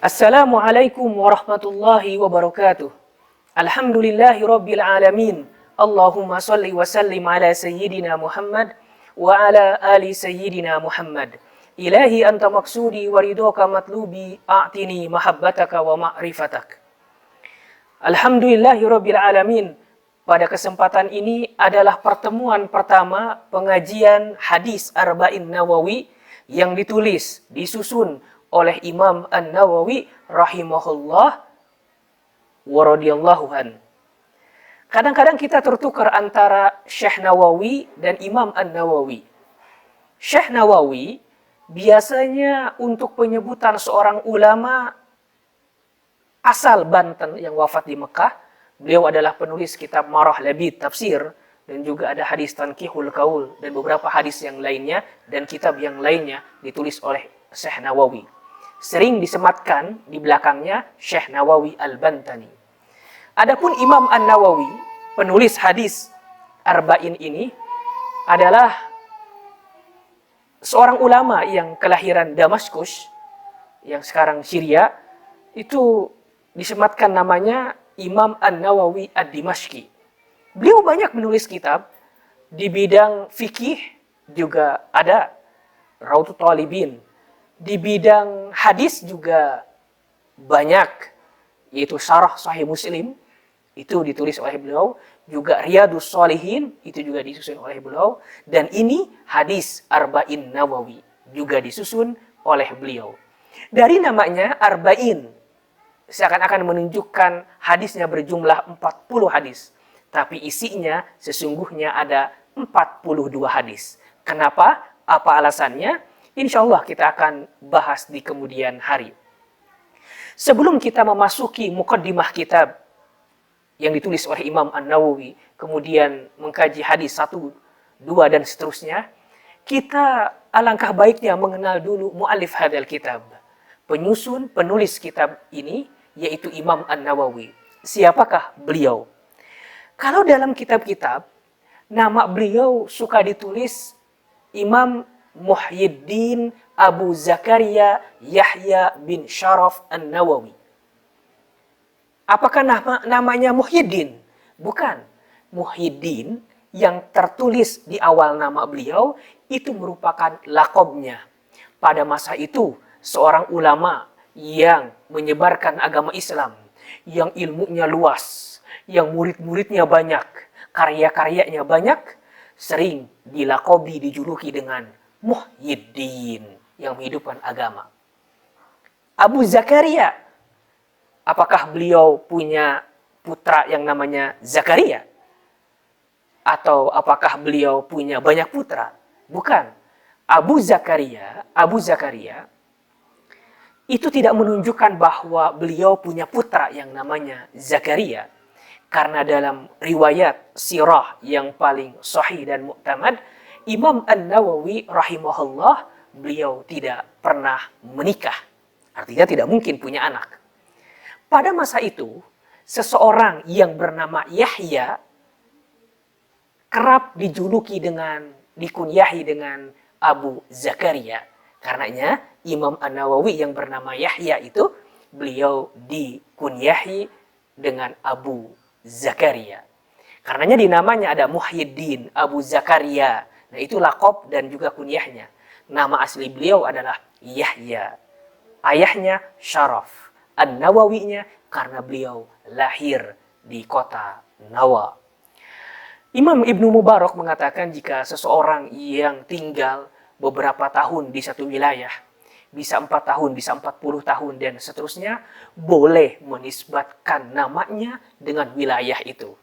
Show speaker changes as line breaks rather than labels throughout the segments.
Assalamualaikum warahmatullahi wabarakatuh. Alhamdulillahi rabbil alamin. Allahumma salli wa sallim ala sayyidina Muhammad wa ala ali sayyidina Muhammad. Ilahi anta maksudi wa ridhoka matlubi a'tini mahabbataka wa ma'rifatak. Alhamdulillahi rabbil alamin. Pada kesempatan ini adalah pertemuan pertama pengajian hadis Arba'in Nawawi yang ditulis, disusun oleh Imam An-Nawawi rahimahullah wa radhiyallahu an. Kadang-kadang kita tertukar antara Syekh Nawawi dan Imam An-Nawawi. Syekh Nawawi biasanya untuk penyebutan seorang ulama asal Banten yang wafat di Mekah. Beliau adalah penulis kitab Marah Labid Tafsir dan juga ada hadis Tanqihul Qaul dan beberapa hadis yang lainnya dan kitab yang lainnya ditulis oleh Syekh Nawawi. Sering disematkan di belakangnya Syekh Nawawi Al-Bantani. Adapun Imam An-Nawawi, penulis hadis Arba'in ini adalah seorang ulama yang kelahiran Damaskus, yang sekarang Syria, itu disematkan namanya Imam An-Nawawi Ad-Dimashqi. Beliau banyak menulis kitab di bidang fikih, juga ada Raudhut Thalibin. Di bidang hadis juga banyak, yaitu Syarah Sahih Muslim, itu ditulis oleh beliau. Juga Riyadhus Shalihin, itu juga disusun oleh beliau. Dan ini hadis Arba'in Nawawi, juga disusun oleh beliau. Dari namanya Arba'in, seakan-akan menunjukkan hadisnya berjumlah 40 hadis. Tapi isinya sesungguhnya ada 42 hadis. Kenapa? Apa alasannya? Insya Allah kita akan bahas di kemudian hari. Sebelum kita memasuki muqaddimah kitab yang ditulis oleh Imam An-Nawawi, kemudian mengkaji hadis 1, 2, dan seterusnya, kita alangkah baiknya mengenal dulu mu'alif hadal kitab. Penyusun, penulis kitab ini, yaitu Imam An-Nawawi. Siapakah beliau? Kalau dalam kitab-kitab, nama beliau suka ditulis Imam Muhyiddin Abu Zakaria Yahya bin Sharaf An-Nawawi. Apakah namanya Muhyiddin? Bukan. Muhyiddin yang tertulis di awal nama beliau itu merupakan lakobnya. Pada masa itu, seorang ulama yang menyebarkan agama Islam, yang ilmunya luas, yang murid-muridnya banyak, karya-karyanya banyak, sering dilakobi, dijuluki dengan Muhyiddin, yang menghidupkan agama. Abu Zakaria, apakah beliau punya putra yang namanya Zakaria? Atau apakah beliau punya banyak putra? Bukan. Abu Zakaria itu tidak menunjukkan bahwa beliau punya putra yang namanya Zakaria. Karena dalam riwayat sirah yang paling sahih dan mu'tamad, Imam An-Nawawi rahimahullah, beliau tidak pernah menikah. Artinya tidak mungkin punya anak. Pada masa itu, seseorang yang bernama Yahya kerap dijuluki dikunyahi dengan Abu Zakaria. Karenanya Imam An-Nawawi yang bernama Yahya itu, beliau dikunyahi dengan Abu Zakaria. Karenanya di namanya ada Muhyiddin Abu Zakaria. Nah, itu lakob dan juga kunyahnya. Nama asli beliau adalah Yahya. Ayahnya Syaraf. An-Nawawinya karena beliau lahir di kota Nawa. Imam Ibnu Mubarak mengatakan jika seseorang yang tinggal beberapa tahun di satu wilayah, bisa 4 tahun, bisa 40 tahun, dan seterusnya, boleh menisbatkan namanya dengan wilayah itu.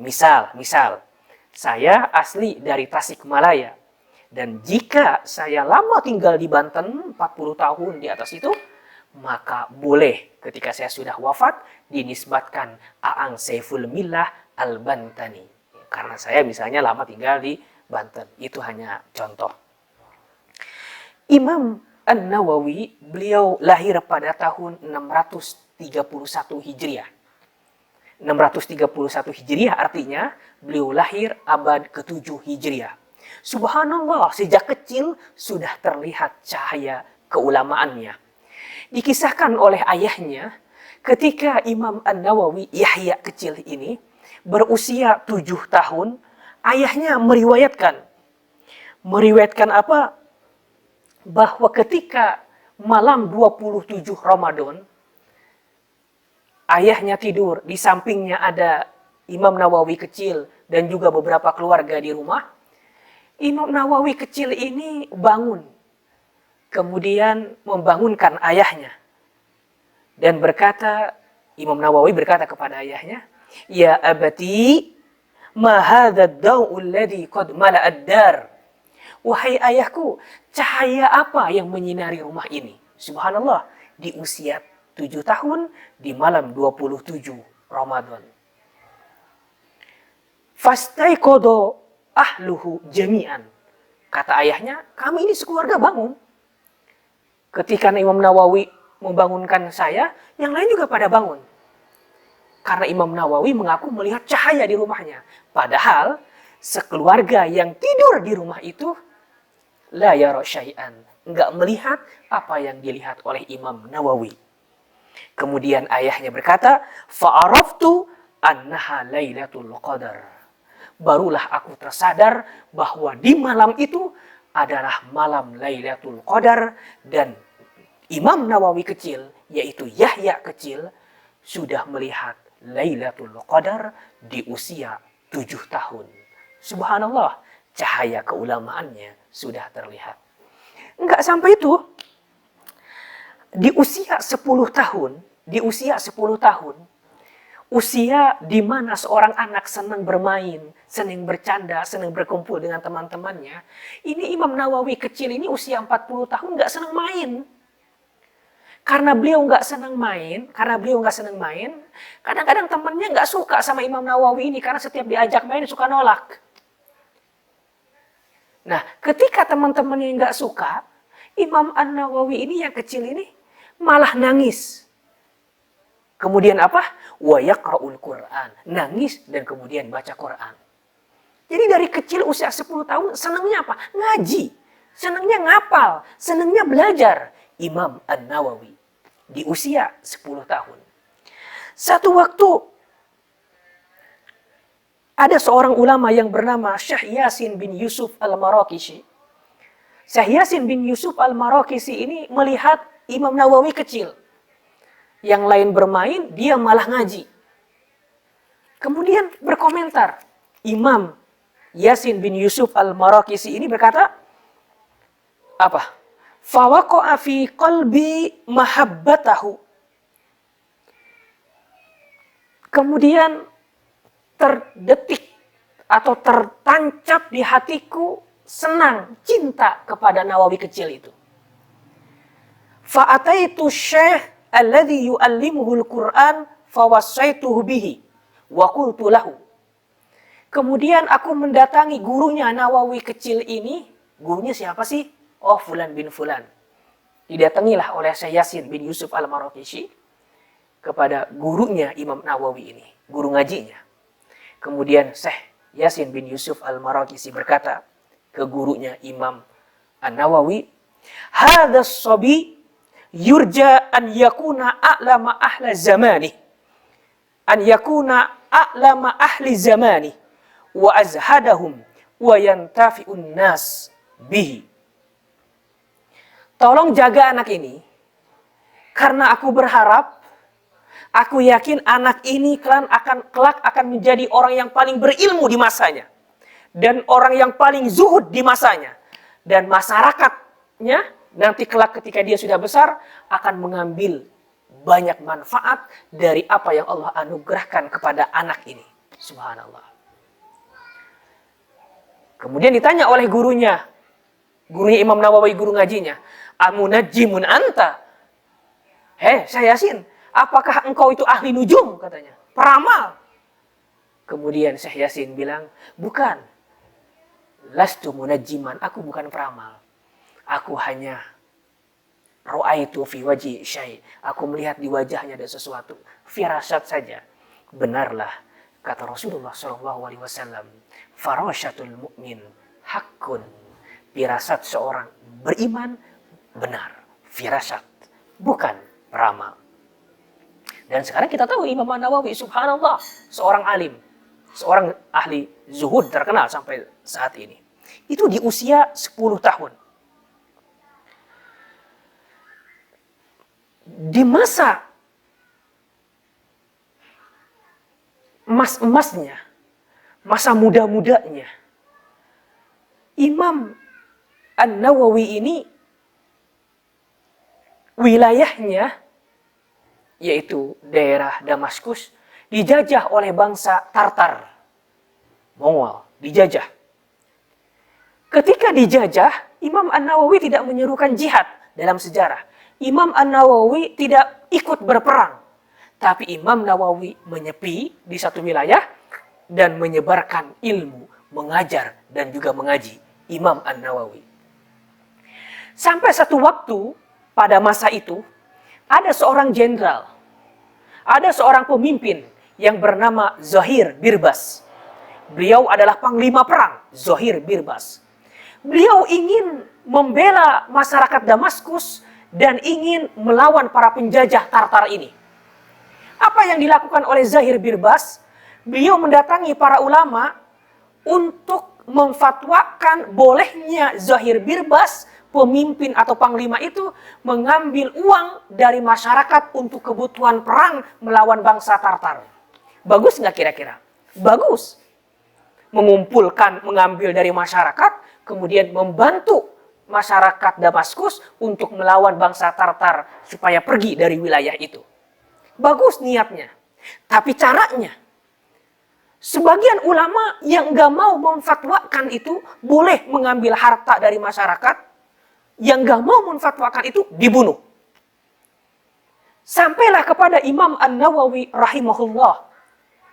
Misal, saya asli dari Tasikmalaya. Dan jika saya lama tinggal di Banten, 40 tahun di atas itu, maka boleh ketika saya sudah wafat, dinisbatkan Aang Saiful Millah Al-Bantani. Karena saya misalnya lama tinggal di Banten. Itu hanya contoh. Imam An-Nawawi, beliau lahir pada tahun 631 Hijriah. 631 Hijriah artinya beliau lahir abad ke-7 Hijriah. Subhanallah, sejak kecil sudah terlihat cahaya keulamaannya. Dikisahkan oleh ayahnya ketika Imam An-Nawawi Yahya kecil ini berusia 7 tahun, ayahnya meriwayatkan apa? Bahwa ketika malam 27 Ramadan, ayahnya tidur, di sampingnya ada Imam Nawawi kecil dan juga beberapa keluarga di rumah. Imam Nawawi kecil ini bangun, kemudian membangunkan ayahnya dan Imam Nawawi berkata kepada ayahnya, "Ya abati, ma hadha ad-daw'u alladhi qad mala'a ad-dar." Wahai ayahku, cahaya apa yang menyinari rumah ini? Subhanallah, di usia 7 tahun, di malam 27 Ramadan. Fastaiqadha ahluhu jami'an. Kata ayahnya, kami ini sekeluarga bangun. Ketika Imam Nawawi membangunkan saya, yang lain juga pada bangun. Karena Imam Nawawi mengaku melihat cahaya di rumahnya. Padahal, sekeluarga yang tidur di rumah itu la yara syai'an, enggak melihat apa yang dilihat oleh Imam Nawawi. Kemudian ayahnya berkata, fa'araftu annaha lailatul qadar. Barulah aku tersadar bahwa di malam itu adalah malam Lailatul Qadar, dan Imam Nawawi kecil, yaitu Yahya kecil, sudah melihat Lailatul Qadar di usia 7 tahun. Subhanallah, cahaya keulamaannya sudah terlihat. Enggak sampai itu. Di usia 10 tahun, usia di mana seorang anak senang bermain, senang bercanda, senang berkumpul dengan teman-temannya. Ini Imam Nawawi kecil ini usia 40 tahun enggak senang main. Karena beliau enggak senang main, kadang-kadang temannya enggak suka sama Imam Nawawi ini karena setiap diajak main suka nolak. Nah, ketika teman-temannya nggak suka, Imam An-Nawawi ini yang kecil ini malah nangis. Kemudian apa? Wa yaqra'ul Qur'an. Nangis dan kemudian baca Quran. Jadi dari kecil usia 10 tahun senangnya apa? Ngaji. Senangnya ngapal. Senangnya belajar. Imam An-Nawawi di usia 10 tahun. Satu waktu ada seorang ulama yang bernama Syekh Yasin bin Yusuf Al-Maraqisi. Syekh Yasin bin Yusuf Al-Maraqisi ini melihat Imam Nawawi kecil. Yang lain bermain, dia malah ngaji. Kemudian berkomentar. Imam Yasin bin Yusuf Al-Maraqisi ini berkata, apa? Fawaqa'a fi qalbi mahabbatahu. Kemudian terdetik atau tertancap di hatiku senang, cinta kepada Nawawi kecil itu. Fa'ataitu syekh alladhi yu'allimuhul Qur'an fawassaituhu bihi wa qultu lahu. Kemudian aku mendatangi gurunya Nawawi kecil ini. Gurunya siapa sih? Oh, Fulan bin Fulan. Didatangilah oleh Syekh Yasin bin Yusuf Al-Maraqisi kepada gurunya Imam Nawawi ini, guru ngajinya. Kemudian Syekh Yasin bin Yusuf Al-Maraqisi berkata ke gurunya Imam An-Nawawi, "Hadha as-sabi yurja an yakuna a'lama ahli zamani. An yakuna a'lama ahli zamani wa azhadahum wa yantafi'un nas bihi." Tolong jaga anak ini, karena aku berharap, aku yakin anak ini kelak akan menjadi orang yang paling berilmu di masanya. Dan orang yang paling zuhud di masanya. Dan masyarakatnya nanti kelak ketika dia sudah besar akan mengambil banyak manfaat dari apa yang Allah anugerahkan kepada anak ini. Subhanallah. Kemudian ditanya oleh gurunya Imam Nawawi, guru ngajinya, "Amunajjimun anta?" "Hei, Syekh Yasin, apakah engkau itu ahli nujum?" katanya. "Peramal." Kemudian Syekh Yasin bilang, "Bukan. Lastu munajjiman, aku bukan peramal. Aku hanya ra'aitu fi wajhi syai'. Aku melihat di wajahnya ada sesuatu. Firasat saja." Benarlah kata Rasulullah SAW, "Farasyatul mu'min haqqun." Firasat seorang beriman benar. Firasat bukan peramal. Dan sekarang kita tahu Imam An-Nawawi, subhanallah, seorang alim, seorang ahli zuhud terkenal sampai saat ini. Itu di usia 10 tahun. Di masa emas-emasnya, masa muda-mudanya, Imam An-Nawawi ini wilayahnya, yaitu daerah Damaskus, dijajah oleh bangsa Tartar, Mongol, dijajah. Ketika dijajah, Imam An-Nawawi tidak menyerukan jihad dalam sejarah. Imam An-Nawawi tidak ikut berperang. Tapi Imam Nawawi menyepi di satu wilayah dan menyebarkan ilmu, mengajar dan juga mengaji. Imam An-Nawawi. Sampai satu waktu pada masa itu, ada seorang jenderal, ada seorang pemimpin yang bernama Zuhair Birbas. Beliau adalah panglima perang, Zuhair Birbas. Beliau ingin membela masyarakat Damaskus dan ingin melawan para penjajah Tartar ini. Apa yang dilakukan oleh Zuhair Birbas? Beliau mendatangi para ulama untuk memfatwakan bolehnya Zuhair Birbas, pemimpin atau panglima itu, mengambil uang dari masyarakat untuk kebutuhan perang melawan bangsa Tartar. Bagus nggak kira-kira? Bagus. Mengumpulkan, mengambil dari masyarakat, kemudian membantu masyarakat Damaskus untuk melawan bangsa Tartar supaya pergi dari wilayah itu. Bagus niatnya. Tapi caranya, sebagian ulama yang nggak mau memfatwakan itu boleh mengambil harta dari masyarakat, yang nggak mau memfatwakan itu dibunuh. Sampailah kepada Imam An-Nawawi rahimahullah.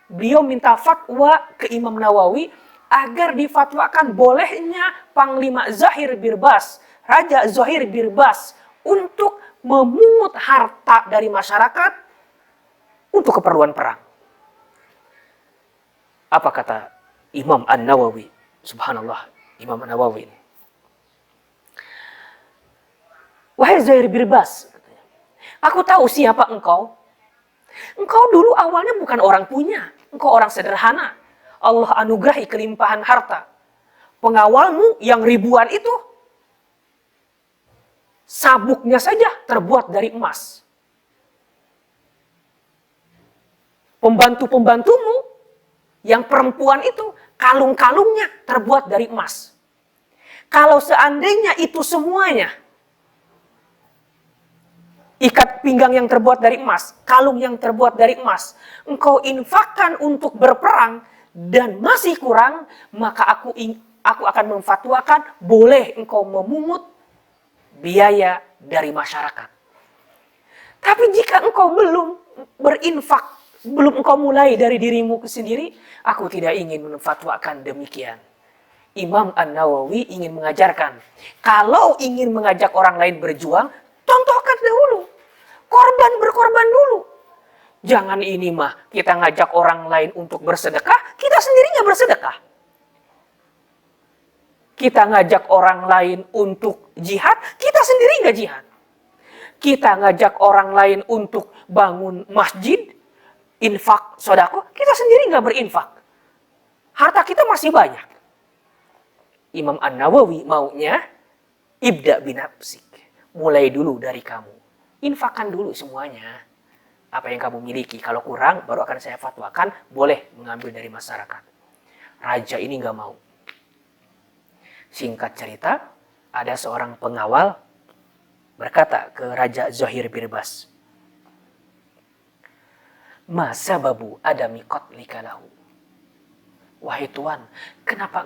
Beliau minta fatwa ke Imam Nawawi agar difatwakan bolehnya Panglima Zuhair Birbas, Raja Zuhair Birbas, untuk memungut harta dari masyarakat untuk keperluan perang. Apa kata Imam An-Nawawi? Subhanallah, Imam An-Nawawi ini. Wahai Zuhair Birbas, aku tahu siapa engkau. Engkau dulu awalnya bukan orang punya. Engkau orang sederhana. Allah anugerahi kelimpahan harta. Pengawalmu yang ribuan itu, sabuknya saja terbuat dari emas. Pembantu-pembantumu yang perempuan itu, kalung-kalungnya terbuat dari emas. Kalau seandainya itu semuanya, ikat pinggang yang terbuat dari emas, kalung yang terbuat dari emas, engkau infakkan untuk berperang dan masih kurang, maka aku akan memfatwakan boleh engkau memungut biaya dari masyarakat. Tapi jika engkau belum berinfak, belum engkau mulai dari dirimu sendiri, aku tidak ingin memfatwakan demikian. Imam An-Nawawi ingin mengajarkan, kalau ingin mengajak orang lain berjuang, contohkan dahulu. Berkorban dulu. Jangan ini mah kita ngajak orang lain untuk bersedekah, kita sendiri nggak bersedekah. Kita ngajak orang lain untuk jihad, kita sendiri nggak jihad. Kita ngajak orang lain untuk bangun masjid, infak, sodako, kita sendiri nggak berinfak. Harta kita masih banyak. Imam An-Nawawi maunya ibda binafsik. Mulai dulu dari kamu. Infakkan dulu semuanya. Apa yang kamu miliki. Kalau kurang, baru akan saya fatwakan, boleh mengambil dari masyarakat. Raja ini nggak mau. Singkat cerita, ada seorang pengawal berkata ke Raja Zuhair Birbas, "Ma sababu adami qatlika lahu?" Wahai Tuan, kenapa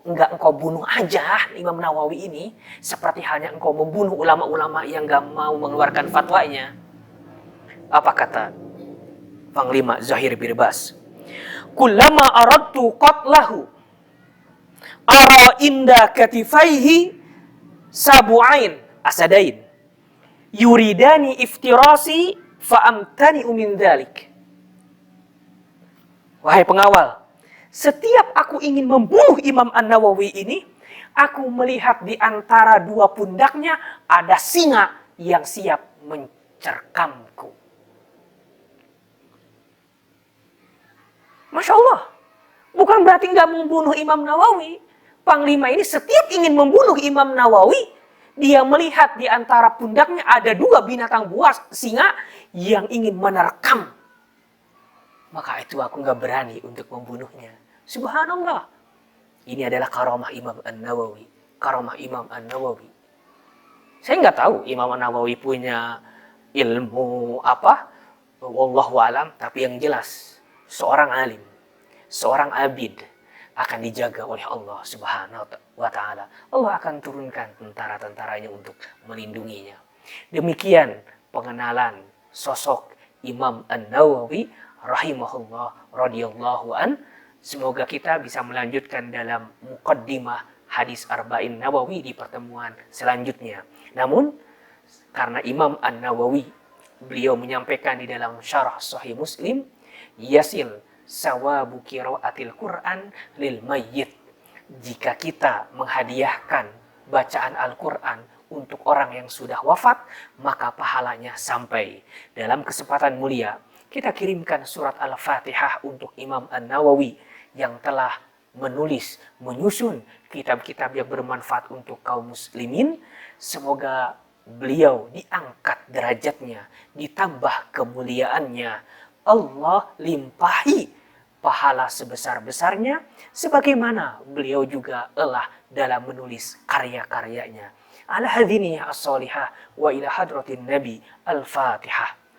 enggak engkau bunuh aja Imam Nawawi ini, seperti halnya engkau membunuh ulama-ulama yang enggak mau mengeluarkan fatwanya? Apa kata Panglima Zuhair Birbas? Kullama aradtu qatlahu ara inda katifaihi sabu'ain asadain yuridani iftirasi fa'amtani'u min dhalik. Wahai pengawal, setiap aku ingin membunuh Imam An-Nawawi ini, aku melihat di antara dua pundaknya ada singa yang siap cerkamku. Masya Allah. Bukan berarti nggak membunuh Imam Nawawi. Panglima ini setiap ingin membunuh Imam Nawawi, dia melihat di antara pundaknya ada 2 binatang buas singa yang ingin menerkam. Maka itu aku nggak berani untuk membunuhnya. Subhanallah. Ini adalah karamah Imam An-Nawawi. Karamah Imam An-Nawawi. Saya nggak tahu Imam An-Nawawi punya ilmu apa. Wallahu alam. Tapi yang jelas, seorang alim, seorang abid akan dijaga oleh Allah Subhanahu wa ta'ala. Allah akan turunkan tentara-tentaranya untuk melindunginya. Demikian pengenalan sosok Imam An-Nawawi rahimahullah radhiyallahu an. Semoga kita bisa melanjutkan dalam muqaddimah hadis Arba'in Nawawi di pertemuan selanjutnya. Namun karena Imam An-Nawawi beliau menyampaikan di dalam syarah Sahih Muslim, yasil sawabu qiraatil Quran lil mayyit. Jika kita menghadiahkan bacaan Al-Quran untuk orang yang sudah wafat, maka pahalanya sampai. Dalam kesempatan mulia, kita kirimkan surat Al-Fatihah untuk Imam An-Nawawi yang telah menulis, menyusun kitab-kitab yang bermanfaat untuk kaum muslimin. Semoga beliau diangkat derajatnya, ditambah kemuliaannya. Allah limpahi pahala sebesar-besarnya, sebagaimana beliau juga telah dalam menulis karya-karyanya. Ala hadhihi as-salihah wa ila hadratin Nabi Al-Fatihah.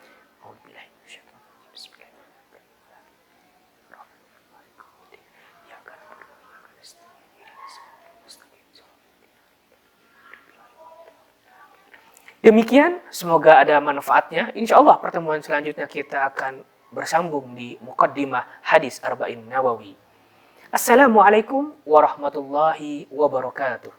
Demikian, semoga ada manfaatnya. Insya Allah pertemuan selanjutnya kita akan bersambung di muqaddimah hadis Arba'in Nawawi. Assalamualaikum warahmatullahi wabarakatuh.